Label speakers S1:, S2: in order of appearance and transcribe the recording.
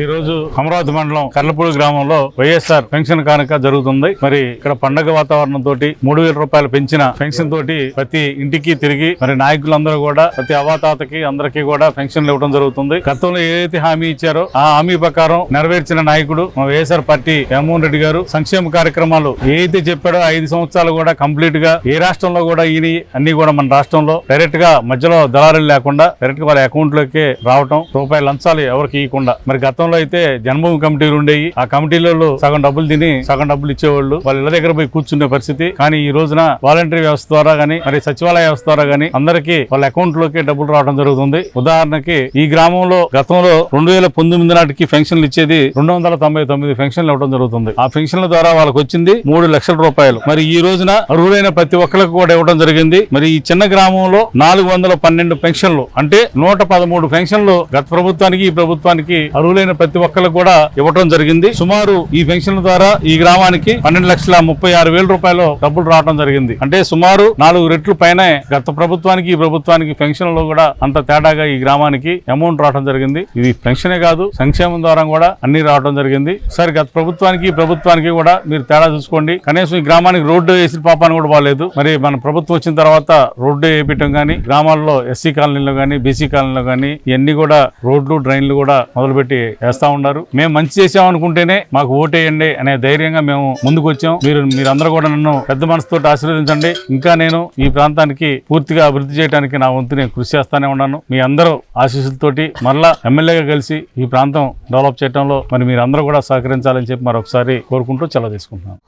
S1: ఈ రోజు అమరావతి మండలం కర్లపూడి గ్రామంలో వైఎస్ఆర్ పెన్షన్ కానుక జరుగుతుంది. మరి ఇక్కడ పండగ వాతావరణం తోటి 3,000 రూపాయలు పెంచిన పెన్షన్ తోటి ప్రతి ఇంటికి తిరిగి మరి నాయకులందరూ కూడా ప్రతి అవాతాతకి అందరికీ కూడా పెన్షన్లు ఇవ్వడం జరుగుతుంది. గతంలో ఏదైతే హామీ ఇచ్చారో ఆ హామీ ప్రకారం నెరవేర్చిన నాయకుడు మా వైఎస్ఆర్ పార్టీ జగన్మోహన్ రెడ్డి గారు సంక్షేమ కార్యక్రమాలు ఏదైతే చెప్పాడో 5 సంవత్సరాలు కూడా కంప్లీట్ గా ఏ రాష్ట్రంలో కూడా ఈయన అన్ని కూడా మన రాష్ట్రంలో డైరెక్ట్ గా మధ్యలో దళారులు లేకుండా డైరెక్ట్ గా వాళ్ళ అకౌంట్ లోకి రావటం, రూపాయలు లంచాలు ఎవరికి ఇవ్వకుండా. మరి గతంలో అయితే జన్మభూమి కమిటీలు ఉండేవి. ఆ కమిటీలలో సగం డబ్బులు తిని సగం డబ్బులు ఇచ్చేవాళ్ళు, వాళ్ళ ఇళ్ల దగ్గర పోయి కూర్చునే పరిస్థితి. కానీ ఈ రోజున వాలంటరీ వ్యవస్థ ద్వారా గానీ మరి సచివాలయ వ్యవస్థ ద్వారా గానీ అందరికీ వాళ్ళ అకౌంట్ లోకి డబ్బులు రావడం జరుగుతుంది. ఉదాహరణకి ఈ గ్రామంలో గతంలో 2019 నాటికి పెన్షన్లు ఇచ్చేది 299 పెన్షన్లు ఇవ్వడం జరుగుతుంది. ఆ పెన్షన్ల ద్వారా వాళ్ళకి వచ్చింది 3 లక్షల రూపాయలు. మరి ఈ రోజున అర్హులైన ప్రతి ఒక్కరికి కూడా ఇవ్వడం జరిగింది. మరి ఈ చిన్న గ్రామంలో 412 పెన్షన్లు అంటే 113 పెన్షన్లు గత ప్రభుత్వానికి ఈ ప్రభుత్వానికి అర్హులైన ప్రతి ఒక్కరికి కూడా ఇవ్వడం జరిగింది. సుమారు ఈ పెన్షన్ల ద్వారా ఈ గ్రామానికి 12,36,000 రూపాయలు డబ్బులు రావడం జరిగింది. అంటే సుమారు 4 రెట్లు పైన గత ప్రభుత్వానికి ఈ ప్రభుత్వానికి పెన్షన్లో కూడా అంత తేడాగా ఈ గ్రామానికి అమౌంట్ రావడం జరిగింది. ఇది పెన్షనే కాదు, సంక్షేమం ద్వారా కూడా అన్ని రావడం జరిగింది. సరే గత ప్రభుత్వానికి ఈ ప్రభుత్వానికి కూడా మీరు తేడా చూసుకోండి. కనీసం ఈ గ్రామానికి రోడ్డు వేసిన పాపాన్ని కూడా బాగాలేదు. మరి మన ప్రభుత్వం వచ్చిన తర్వాత రోడ్డు వేయటం కానీ, గ్రామాల్లో ఎస్సీ కాలనీలో కానీ బీసీ కాలనీలో కానీ ఇవన్నీ కూడా రోడ్లు డ్రైన్లు కూడా మొదలుపెట్టి వేస్తా ఉన్నారు. మేము మంచి చేసామనుకుంటేనే మాకు ఓటేయండి అనే ధైర్యంగా మేము ముందుకు వచ్చాం. మీరందరూ కూడా నన్ను పెద్ద మనసుతో ఆశీర్వదించండి. ఇంకా నేను ఈ ప్రాంతానికి పూర్తిగా అభివృద్ధి చేయడానికి నా వంతు నేను కృషి చేస్తానే ఉన్నాను. మీ అందరూ ఆశీస్సులతోటి మరలా ఎమ్మెల్యేగా కలిసి ఈ ప్రాంతం డెవలప్ చేయడంలో మరి మీరందరూ కూడా సహకరించాలని చెప్పి మరొకసారి కోరుకుంటూ సెలవు తీసుకుంటున్నాను.